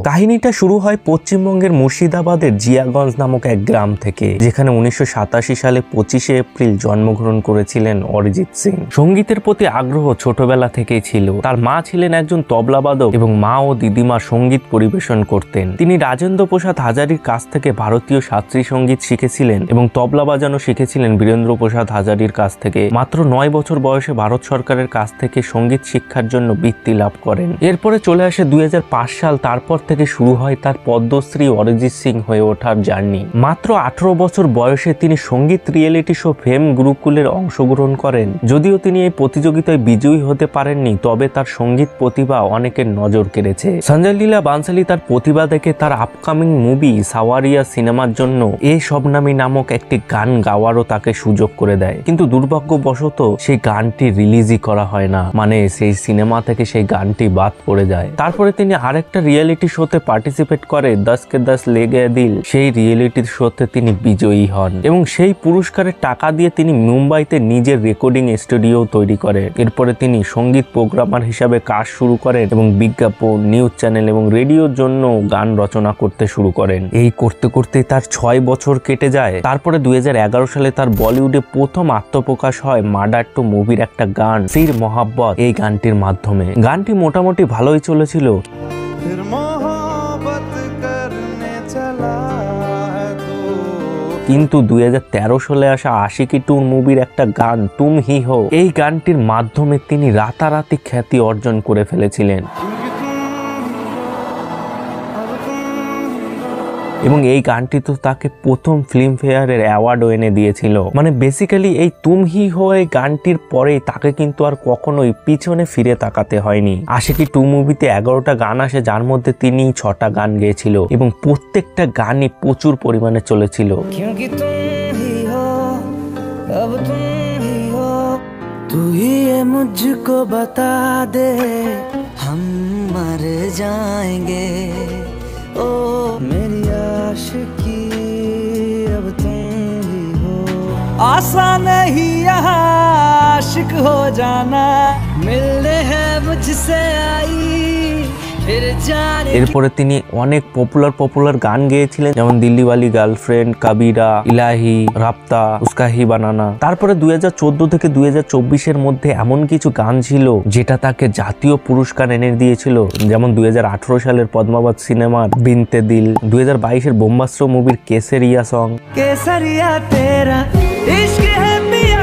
কাহিনীটা শুরু হয় পশ্চিমবঙ্গের মুর্শিদাবাদের জিয়াগঞ্জ নামক এক গ্রাম থেকে, যেখানে 1987 সালে 25শে এপ্রিল জন্মগ্রহণ করেছিলেন অরিজিৎ সিং। সঙ্গীতের প্রতি আগ্রহ ছোটবেলা থেকেই ছিল। তার মা ছিলেন একজন তবলাবাদক এবং মা ও দিদিমা সঙ্গীত পরিবেশন করতেন। তিনি রাজেন্দ্র প্রসাদ হাজারির কাছ থেকে ভারতীয় শাস্ত্রীয় সঙ্গীত শিখেছিলেন এবং তবলা বাজানো শিখেছিলেন বীরেন্দ্র প্রসাদ হাজারির কাছ থেকে। মাত্র 9 বছর বয়সে ভারত সরকারের কাছ থেকে সঙ্গীত শিক্ষার জন্য বৃত্তি লাভ করেন। এরপরে চলে আসে 2005 সাল। তারপর থেকে শুরু হয় তার পদ্মশ্রী অরিজিৎ সিং হয়ে ওঠার জার্নি। মাত্র 18 বছর বয়সে তিনি সঙ্গীত রিয়েলিটি শো ফেম গুরুকুলের অংশগ্রহণ করেন। যদিও তিনি এই প্রতিযোগিতায় বিজয়ী হতে পারেননি, তবে তার সঙ্গীত প্রতিভা অনেকের নজর কেড়েছে। সঞ্জয় লীলা বানসালি তার প্রতিভা দেখে তার আপকামিং মুভি সাওয়ারিয়া সিনেমার জন্য এ শবনামী নামক একটি গান গাওয়ারও তাকে সুযোগ করে দেয়, কিন্তু দুর্ভাগ্যবশত সেই গানটি রিলিজই করা হয় না, মানে সেই সিনেমা থেকে সেই গানটি বাদ পড়ে যায়। তারপরে তিনি আরেকটা রিয়েলিটি শোতে পার্টিসিপেট করে 10 के 10 ले गया दिल। সেই রিয়েলিটি শোতে তিনি বিজয়ী হন এবং সেই পুরস্কারের টাকা দিয়ে তিনি মুম্বাইতে নিজের রেকর্ডিং স্টুডিও তৈরি করেন। এরপরে তিনি সঙ্গীত প্রোগ্রামার হিসাবে কাজ শুরু করেন এবং বিজ্ঞাপন, নিউজ চ্যানেল এবং রেডিওর জন্য গান রচনা করতে শুরু করেন। এই করতে করতে তার 6 বছর কেটে যায়। তারপরে 2011 সালে তার বলিউডে প্রথম আত্মপ্রকাশ হয় মার্ডার টু মুভির একটা গান ফির মোহাব্বত, এই গানটির মাধ্যমে। গানটি মোটামুটি ভালোই চলেছিল, কিন্তু 2013 সালে আসা আশিকি 2 মুভির একটা গান তুম হি হো, এই গানটির মাধ্যমে তিনি রাতারাতি খ্যাতি অর্জন করে ফেলেছিলেন এবং এই গানটি তো তাকে প্রথম ফিল্ম ফেয়ারের অ্যাওয়ার্ডও এনে দিয়েছিল। মানে বেসিক্যালি এই তুম হি হো এই গানটির পরেই তাকে কিন্তু আর কখনোই পিছনে ফিরে তাকাতে হয়নি। আশিকি 2 মুভিতে 11টা গান আসে, যার মধ্যে তিনি 6টা গান গেয়েছিল এবং প্রত্যেকটা গানই প্রচুর পরিমাণে চলেছিল। तू ही मुझको बता दे हम मर जाएंगे ओ मेरी आशिकी अब तुम ही हो। आसान नहीं यहाँ आशिक हो जाना, मिलने है मुझसे आई। এরপরে তিনি অনেক পপুলার গান গেয়েছিলেন, যেমন দিল্লিওয়ালি গার্লফ্রেন্ড, কাবিরা, ইলাহি, রাপ্তা, উস্কা হি বানানা। তারপরে 2014 থেকে 2024 এর মধ্যে এমন কিছু গান ছিল যেটা তাকে জাতীয় পুরস্কার এনে দিয়েছিল, যেমন 2018 সালের পদ্মাবত সিনেমার বিনতে দিল, 2022 এর বোম্বাস্ত্র মুভির কেসরিয়া সং। কেসরিয়া তেরা ইশক है पिया,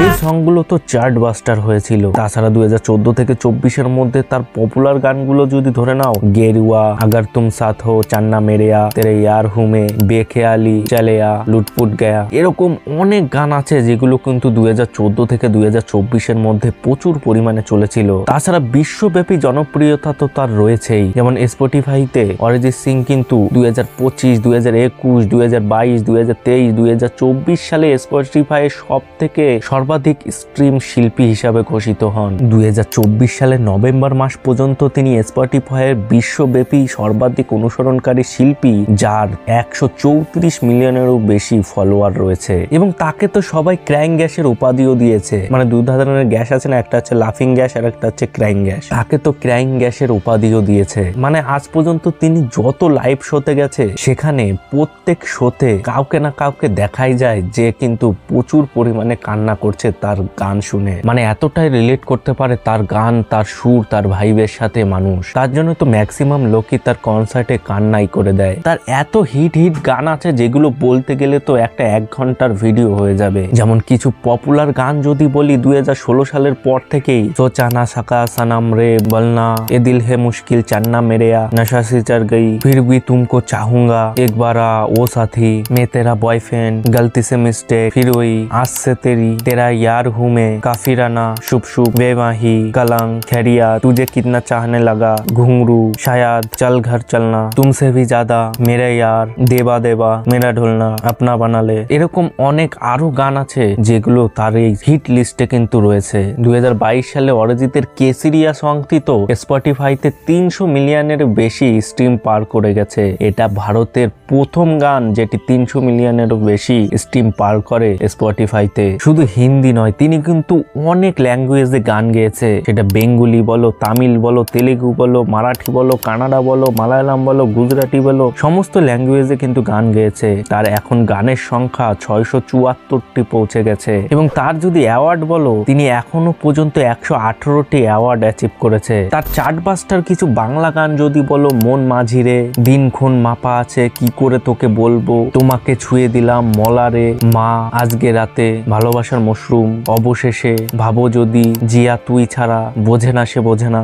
এই সংগুলো তো চার্ট বাস্টার হয়েছিল। তাছাড়া 2014 থেকে 24 এর মধ্যে তার পপুলার গানগুলো যদি ধরে নাও, গেরুয়া, আগার তুম সাথ হো, চান্না মেরেয়া, তেরে ইয়ার হুমে, বেখেয়ালি, চলেয়া, লুটপুট গয়া, এরকম অনেক গান আছে যেগুলো কিন্তু 2014 থেকে 2024 এর মধ্যে প্রচুর পরিমাণে চলেছিল। তাছাড়া বিশ্বব্যাপী জনপ্রিয়তা তো তার রয়েছেই, যেমন স্পটিফাইতে অরিজিৎ সিং কিন্তু 2025, 2021, 2022, 2023, 2024 সালে স্পটিফাই সব থেকে সর্বাধিক স্ট্রিম শিল্পী হিসাবে ঘোষিত হন। 2024 সালের নভেম্বর মাস পর্যন্ত তিনি স্পটিফাইয়ের বিশ্বব্যাপী সর্বাধিক অনুসরণকারী শিল্পী, যার 134 মিলিয়নেরও বেশি ফলোয়ার রয়েছে এবং তাকে তো সবাই ক্র্যাং গ্যাসের উপাধিও দিয়েছে। মানে 2 ধরনের গ্যাস আছে না, একটা হচ্ছে লাফিং গ্যাস আর একটা হচ্ছে ক্র্যাং গ্যাস, তাকে তো ক্র্যাং গ্যাসের উপাধিও দিয়েছে। মানে আজ পর্যন্ত তিনি যত লাইভ শোতে গেছে সেখানে প্রত্যেক শোতে কাউকে না কাউকে দেখাই যায় যে কিন্তু প্রচুর পরিমাণে কান্না করছে তার গান শুনে। মানে এতটাই রিলেট করতে পারে তার গান, তার সুর, তার ভাইবের সাথে মানুষ। তার জন্য তো ম্যাক্সিমাম লোকই তার কনসার্টে কান্নাই করে দেয়। তার এত হিট গান আছে যেগুলো বলতে গেলে তো একটা 1 ঘন্টার ভিডিও হয়ে যাবে। যেমন কিছু পপুলার গান যদি বলি, 2016 সালের পর থেকেই সোচা না সাকা, সনম রে, বলনা, এ দিল হে মুশকিল, চান্না মেরেয়া, নশা সে চढ़ गई, फिर भी तुमको चाहूंगा, एक बार ओ साथी, मैं तेरा बॉयफ्रेंड, गलती से मिस्टेक, फिर वही, आज से तेरी, तेरा यार हूँ मैं, काफिराना, शुभ शुभ, बेवाही, कलंक, खैरिया, तुझे कितना चाहने लगा, घुंघरू, शायद, चल घर चलना, तुमसे भी ज्यादा, मेरे यार, देवा देवा, मेरा ढोलना, अपना বানালে, এরকম অনেক আরো গান আছে যেগুলো তার এই হিট লিস্টে কিন্তু রয়েছে। 2022 সালে অরিজিতের কেসরিয়া সংটি তো স্পটিফাইতে 300 মিলিয়নের বেশি স্ট্রিম পার করে গেছে। এটা ভারতের প্রথম গান যেটি 300 মিলিয়নেরও বেশি স্ট্রিম পার করে স্পটিফাইতে। শুধু হিন্দি হিন্দি নয়, তিনি কিন্তু অনেক ল্যাঙ্গুয়েজে গান গেয়েছে। সেটা বেঙ্গলি বলো, তামিল বলো, তেলেগু বলো, মারাঠি বলো, কানাডা বলো, মালায়ালাম বলো, গুজরাটি বলো, সমস্ত ল্যাঙ্গুয়েজে কিন্তু গান গেয়েছে। তার এখন গানের সংখ্যা 674টি পৌঁছে গেছে। এবং তার যদি অ্যাওয়ার্ড বলো, তিনি এখনো পর্যন্ত 118টি অ্যাওয়ার্ড অ্যাচিভ করেছে। তার চার্টবাস্টার কিছু বাংলা গান যদি বলো, মন মাঝিরে, দিনক্ষণ মাপা আছে, কি করে তোকে বলবো, তোমাকে ছুঁয়ে দিলাম, মলারে, মা, আজকে রাতে, ভালোবাসার মশরুম, অবশেষে, ভাবো যদি, জিয়া তুই ছাড়া, বোঝে না সে বোঝে না,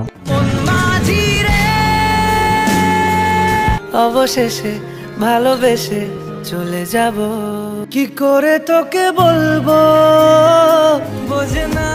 অবশেষে, ভালোবেসে চলে যাব, কি করে তোকে বলবো, বোঝে না।